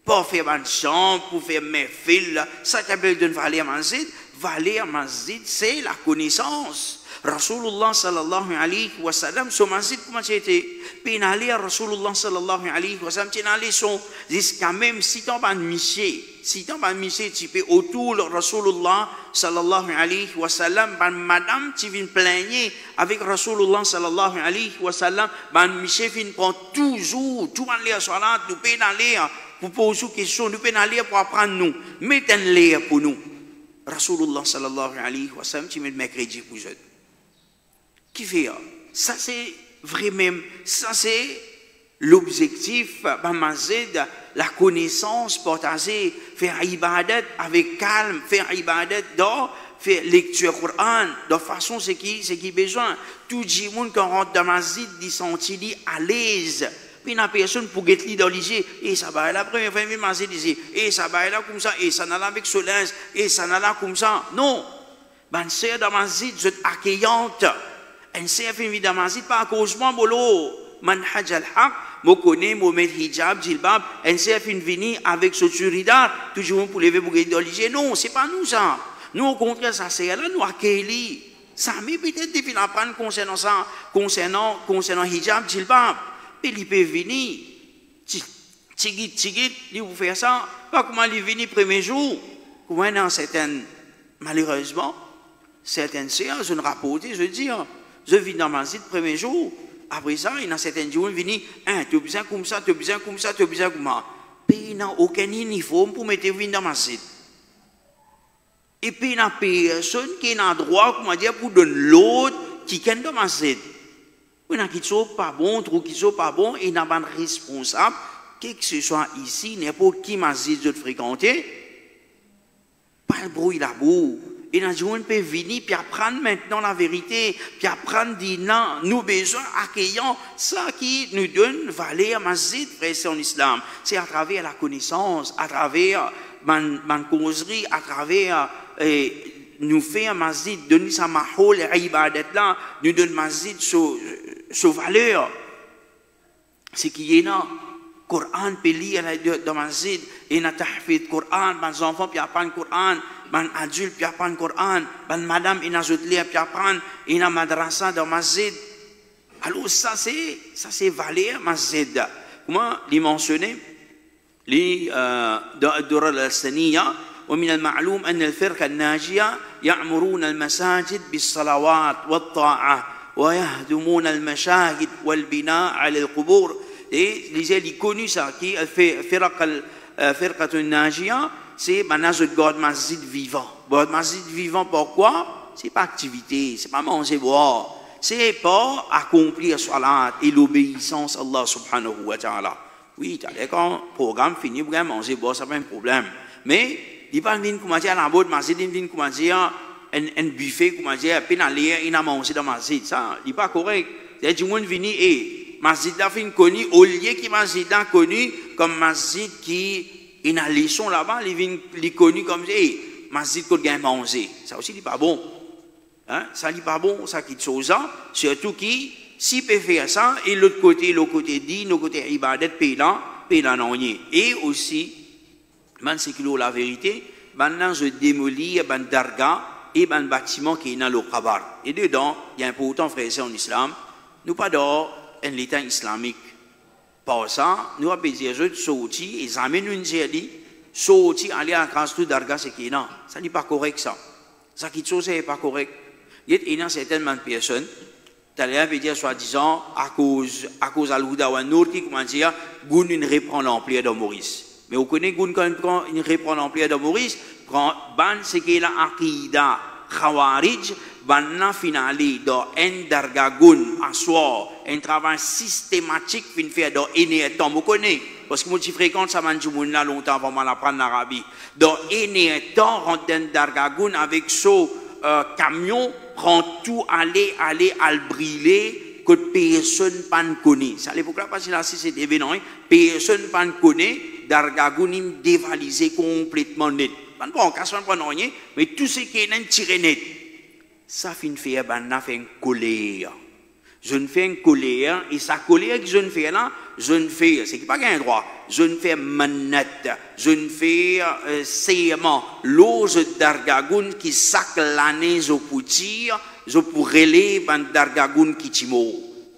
Speaker 2: pour faire une chambre, pour faire mes fils, ça s'appelle d'une valeur magique. Valeur magique, c'est la connaissance. Rasulullah sallallahu alayhi wa sallam, son masjid comment c'était? Pénalé Rasulullah sallallahu alayhi wa sallam, pénalé son, jusqu'à même si t'en pas miché, tu peux autour de Rasulullah sallallahu alayhi wa sallam, ban madame tu viens plaigner avec Rasulullah sallallahu alayhi wa sallam, ban miché vient prendre toujours, tout en l'air salat, nous pénalé pour poser des questions, nous pénalé pour apprendre nous, mettez-les pour nous. Rasulullah sallallahu alayhi wa sallam, tu mets le mercredi pour eux. Qui fait ça? C'est vraiment, ça c'est l'objectif, la connaissance partagée, faire ibadat avec calme, faire ibadat dans, faire lecture Coran, de façon c'est qui besoin. Tout le monde qui rentre dans la masjid, il sentit à l'aise. Puis la personne pour être dans l'IG, et ça va la première fois, il dit, et ça va là comme ça, et ça n'a là avec ce linge, et ça n'a là comme ça. Non, ben c'est dans la masjid, c'est accueillante. Un chef vient dans la masjid, pas à cause de moi, manhaj al-haq, je connais, je mets hijab, djilbab, un chef vient avec ce turidar, toujours pour lever pour être dans l'IG. Non, c'est pas nous ça. Nous, au contraire, ça c'est là, nous accueillons. Ça mais peut-être depuis l'apprendre concernant ça, concernant hijab, djilbab. Et il peut venir, tigit, il vous fait ça, pas comment il vient le premier jour, comment dans certaines, malheureusement, certaines séances, je ne rapporte, je dis, je vis dans ma site le premier jour, après ça, il y a certains jours, il vient, tu as besoin comme ça, tu as besoin comme ça, tu as besoin comme ça. Puis il n'y a aucun uniforme pour mettre dans ma site. Et puis il n'y a personne qui a droit, comment dire, pour donner l'autre qui est dans ma site. Il y a qui sont pas bons, trop qui sont pas bons, et il n'y a pas de responsable, que ce soit ici, n'importe qui m'a dit de fréquenter, pas le bruit là-bas. Et les gens peuvent venir, puis apprendre maintenant la vérité, puis apprendre dire non, nous besoin accueillant ça qui nous donne valeur masjid, frère, c'est en islam. C'est à travers la connaissance, à travers ma causerie, à travers nous faire un masjid, donner sa mahol et ibadat là, nous donne masjid sur valeur. C'est qui est là. Coran peut lire dans masjid, et na tahfid Coran, les enfants puis apprendre Coran, les adultes puis apprendre Coran, les madame et les autres lire puis apprendre, et na madrasa dans masjid. Alors ça c'est valeur masjid. Comment il mentionné les الدورة الثانية ومن المعلوم أن الفرقة الناجية يعمرون المساجد بالصلوات والطاعة ويهدمون المشاهد والبناء على القبور. Et les connus ça qui fait firqatun najia, c'est manage God masjid vivant. God masjid vivant pourquoi? C'est pas activité, c'est pas manger boire, c'est pas accomplir salat et l'obéissance à Allah subhanahu wa ta'ala. Oui, t'as quand programme fini pour manger boire, ça pas un problème. Mais il pas venir comment dire à la bonne masjid, il vient comment dire un buffet comment dire peine aller il a mangé dans masjid, ça il pas correct. C'est du monde venir et masjid là fin connu au lieu qui masjid là connu comme masjid qui il a leçon là-bas il connu comme masjid qu'on gagne manger, ça aussi il pas bon, hein, ça il pas bon, ça qui chose surtout qui si peut faire ça et l'autre côté dit l'autre côté ibadat paye là non et aussi man c'est que la vérité maintenant je démolis ban darga et ban bâtiment qui est dans le kabar et dedans il y a un important frère en islam nous pas dans un l'État islamique. Par ça, nous avons besoin de sortir et examiner une série, sortir, aller à la tout d'arga, c'est qui non. Ça n'est pas correct ça. Ça qui chose n'est pas correct. Il y a certaines personnes, t'allais veut dire soi-disant à cause à l'ouda ou à nord qui comment dire, Goun ne reprend l'emploi de Maurice. Mais vous connaissez Goun quand il reprend l'emploi de Maurice, prend ban c'est qui la aqida khawarij. Banna finali do en dargagun aswa un travail systématique fin faire do ene temps vous connaissez parce que moi je fréquente ça manjoumoun là longtemps avant mal apprendre l'Arabie do ene temps rentre dans dargagun avec ce camion prend tout aller al brûler que personne pas connaît ça l'époque là parce que là si c'est événement personne pas connaît dargagun dévalisé complètement net pas bon casse pas rien mais tout ce qui est tiré net. Ça fait une colère. Je ne fais une colère, et sa colère que je ne fais là, je ne fais, c'est pas qu'un droit, je ne fais manette, je ne fais serment, l'ose d'argagoun qui sac l'année au poutir, je pourrais les bandargagoun kitimo.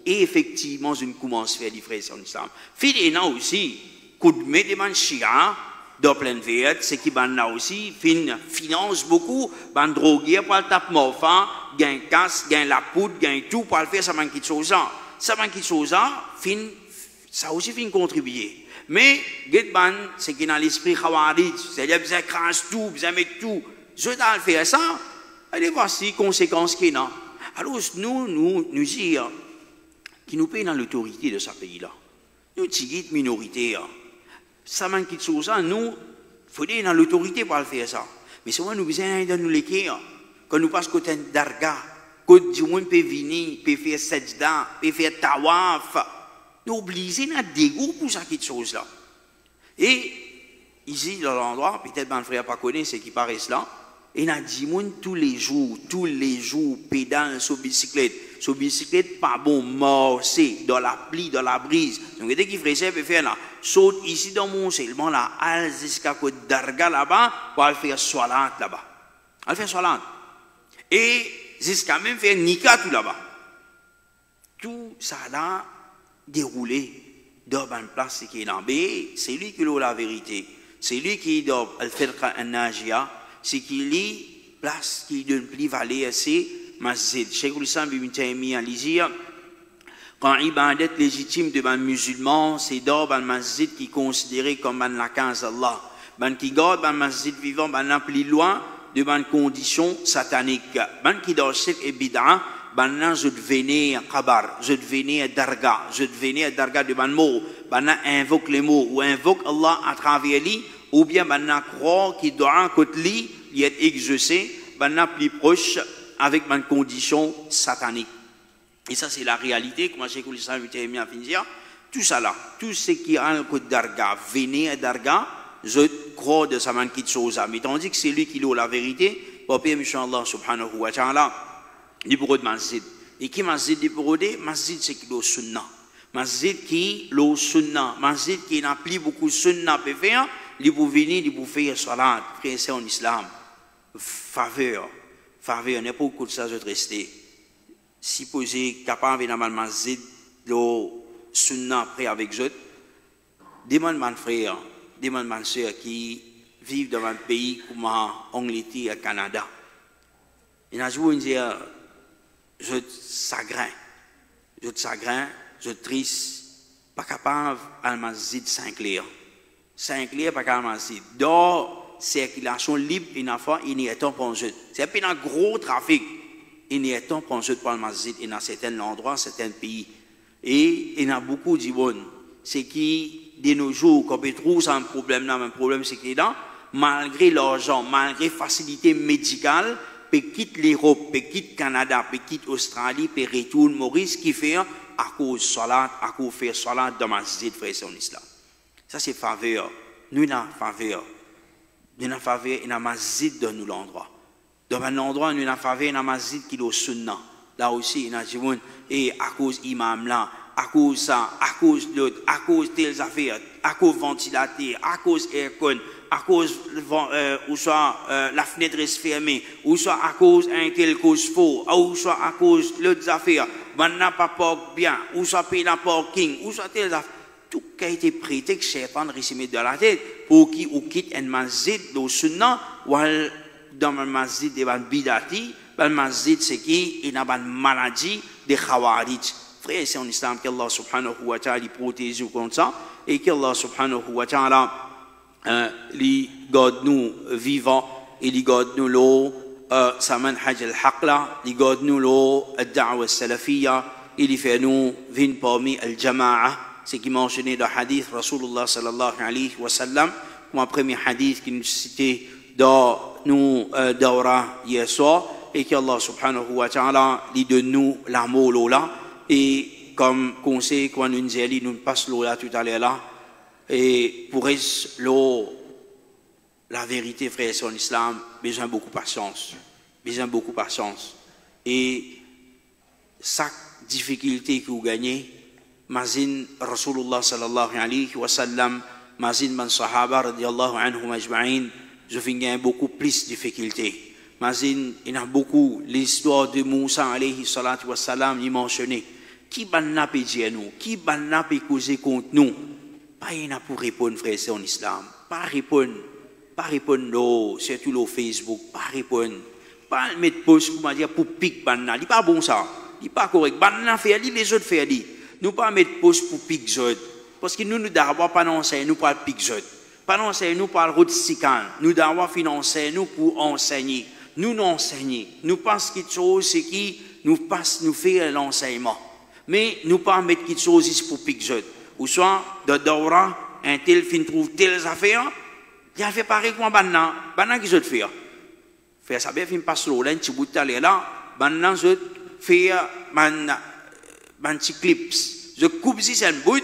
Speaker 2: Et effectivement, je ne commence à faire des frères en islam. Fidéna aussi, coup de mettre des chia, dans plein vert, c'est qui banna aussi, finance beaucoup, ban droguer pour le tape morphin, gain casse, gain la poudre, gain tout pour le faire, ça manque de choses. Ça manque de choses, ça aussi fin contribuer. Mais, Getban, c'est qui dans l'esprit Khawarij, c'est-à-dire, vous crache tout, vous mettez tout. Je dois faire ça, allez voici les conséquences qu'il y a. Alors, nous disons, qui nous paye dans l'autorité de ce pays-là. Nous, petites minorités, ça manque de choses, nous, il faut aller dans l'autorité pour le faire ça. Mais souvent, nous besoin de nous l'écrire. Quand nous passons côté d'Arga, quand du monde peut venir, peut faire sajda, peut faire tawaf, nous obligons à dégoût pour ça, cette chose-là. Et ici, dans l'endroit, peut-être que mon frère pas connaît ce qui paraît là, et il a dit tous les jours, pédale sur bicyclette. Sur bicyclette, pas bon, morcer, dans la pluie, dans la brise. Donc, dès qu'il ferait ça, il peut faire là. Saute ici dans mon seulement là, al jusqu'à côté d'Arga là-bas, pour aller faire salat là-bas. Aller faire salat. Et jusqu'à même faire nika tout là-bas. Tout ça là, déroulé dans une place qui est là. Mais c'est lui qui a la vérité. C'est lui qui doit faire un nagia. C'est qu'il y a place qui donne plus valeur à ces masjid. Cheikh Islam Ibn Taymiyyah dit quand ibadat légitime de un musulman, c'est dans un masjid qui est considéré comme la case d'Allah. Ben qui garde un masjid vivant, ben plus loin de une condition satanique. Ben qui dans shirk et bid'a, ben je devenais qabar, je devenais darga, je devenais darga de ban mot, ben invoque les mots ou invoque Allah à travers lui. Ou bien maintenant croire qu'il doit côté lui, il est exaucé, maintenant plus proche avec une condition satanique. Et ça c'est la réalité, comme Cheikh Islam Ibn Taymiyyah, tout ça là, tout ce qui a un côté d'Arga, venir d'Arga, je crois de sa manque de choses. Mais tandis que c'est lui qui a la vérité, pour payer Allah subhanahu wa ta'ala, il pour de masjid. Et qui masjid dit pour de masjid c'est qui le sunnah. Masjid qui le sunnah, masjid qui n'a plus beaucoup de sunnah peut faire. Il pour venir, il pour faire salat, frère, c'est en islam. Faveur, n'est pas beaucoup de ça, je vais rester. Si vous êtes capable de faire un masjid, le sunnah prêt avec eux, demande mon frère, demande ma soeur qui vivent dans un pays comme l'Angleterre et le Canada. Il a joué dire, je chagrin, je triste, pas capable de faire un masjid Saint-Clair. Saint-Clair, pas capable de faire un masjid. Dans circulation libre, il n'a pas, il n'y a pas de jeu. C'est un gros trafic. Il n'y a pas de jeu pour le masjid. Il y a certains endroits, certains pays. Et il y a beaucoup de gens. C'est qui, de nos jours, quand on trouve un problème, c'est que là, malgré l'argent, malgré la facilité médicale, peut quitter l'Europe, peut quitter le Canada, peut quitter l'Australie, peut retourner Maurice, qui fait à cause de salat, à cause de faire salat dans le masjid, frère, c'est en islam. Ça, c'est faveur. Nous, nous avons faveur. Nous avons faveur, nous avons masjid dans nous l'endroit. Dans un endroit, nous avons faveur, nous avons masjid qui est au sunnah. Là aussi, nous avons et à cause imam là, à cause ça, à cause l'autre, à cause telles affaires, à cause ventilateur, à cause aircon, à cause ou soit la fenêtre est fermée, ou soit à cause un tel cause faux, ou soit à cause l'autre affaire, on n'a pas park bien, ou soit payer la parking, ou soit telles affaires. Tout qui a été prêté que Shaitan récime de la tête pour qui ou quitte un masjid au sunnah ou dans un masjid de bidati, un masjid c'est qui il a une maladie de khawarij. Frère, c'est en islam qu'Allah subhanahu wa ta'ala protège contre ça et qu'Allah subhanahu wa ta'ala li garde nous vivants et li garde nous l'eau sa manhaj al-haqla, li garde nous l'eau ad-da'wa al-salafiyya, il fait nous vin parmi al-jama'a. C'est qui mentionné dans le hadith Rasulullah sallallahu alayhi wa sallam, comme un premier hadith qui nous citait dans nous d'aura hier soir, et qu'Allah subhanahu wa ta'ala dit de nous l'amour là, et comme conseil quand nous dit nous passe là tout à l'heure là, et pour l'eau, la vérité frère sur l'islam, besoin beaucoup de patience, et chaque difficulté que vous gagnez, mazin Rasulullah sallallahu alayhi wa sallam, mazin man sahaba radiyallahu anhum ajma'in, je finis beaucoup plus de difficultés. il y a beaucoup l'histoire de Moussa alayhi salatu wassalam, il mentionné. Qui banna peut dire nous, qui banna peut causer contre nous. Pas y en a pour répondre, frère, c'est en islam. Pas répondre non, surtout le Facebook, pas répondre. Pas mettre post, comment dire, pour pique banna. Il pas bon ça. Il pas correct. Banna fait ali, les autres fait ali. Nous pas mettre post pour pique zod. Parce que nous d'abord pas enseigner, nous pas pique zod. Pas enseigner, nous pas route sican. Nous d'abord financer, nous pour enseigner. Nous n'enseigner. Nous pas quelque chose, c'est qui nous passe, nous fait l'enseignement. Mais nous pas mettre quelque chose ici pour pique zod. Ou soit, de Daura, un tel fin trouve telles affaires, il a fait pareil comme Banna. Banna qui se fait. Faire ça bien, fin passe l'eau, là, un petit bout de talent là, Banna se fait un petit clips. Je coupe ici un bout,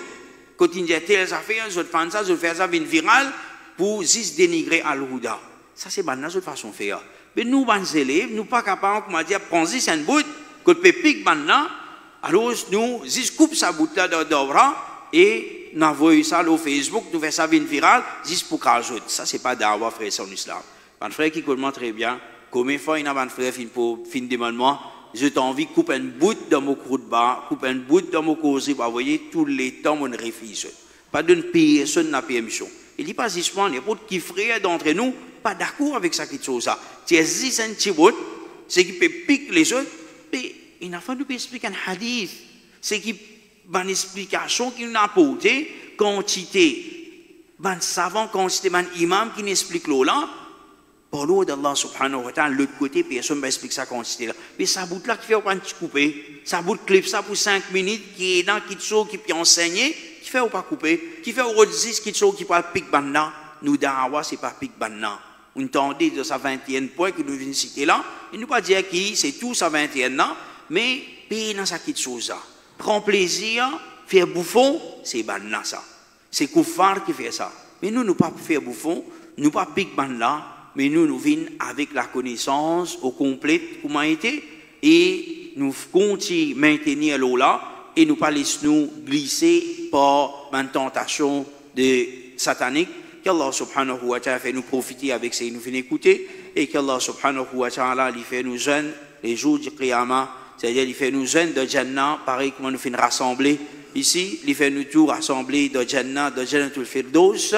Speaker 2: quand il y a telles affaires, je fais ça, je fais ça bien viral pour juste dénigrer Al-Houda. Ça, c'est Banna, de façon de faire. Mais nous, les élèves, nous pas capables, comment dire, prendre ici un bout, quand on peut piquer Banna, alors nous, juste coupe sa bout là de Daura, et nous envoyons ça au Facebook, nous faisons ça viral, juste pour qu'ajoute. Ça, ce n'est pas d'avoir frère en islam. Un frère qui connaît très bien, combien de fois il y a un frère qui demande moi, je t'ai envie de couper un bout dans mon cours de bas, couper un bout dans mon cause, vous voyez, tous les temps, mon réfléchit. Pas d'une personne n'a permission. Il dit pas juste moi, n'importe qui frère d'entre nous, pas d'accord avec ça qui chose ça. Tu es juste un petit bout, c'est qui peut piquer les autres, mais il n'a pas de expliquer un hadith, c'est qui une explication qu'il n'a apporté, quantité, un savant, quantité, un imam qui n'explique là, pour l'eau d'Allah subhanahu wa ta'ala, l'autre côté, personne ne va expliquer sa quantité là. Mais ça bout là qui fait pas couper, ça bout clip ça pour 5 minutes, qui est dans qui peut enseigner, qui fait ou pas couper, qui fait ou redis qui qui peut pique banna, nous d'awa c'est pas pique banna. On entendait de sa 21e point que nous venons citer là, il ne pas dire qui c'est tout sa 21e ans, mais payer dans sa petite chose là. Prend plaisir, faire bouffon, c'est banna ça. C'est Koufar qui fait ça. Mais nous, nous pas faire bouffon, nous pas pique banna, mais nous venons avec la connaissance au complet, comment été, et nous continuons à maintenir l'eau là, et nous pas laisser nous glisser par une tentation de satanique, qu'Allah subhanahu wa ta'ala fait nous profiter avec ça, nous venons écouter, et qu'Allah subhanahu wa ta'ala lui fait nous jeunes les jours du Qiyamah. C'est-à-dire, il fait nous jeunes de Jannah, pareil comme nous fait rassembler ici, il fait nous tout rassembler de Jannah, de Jannatul Firdaus,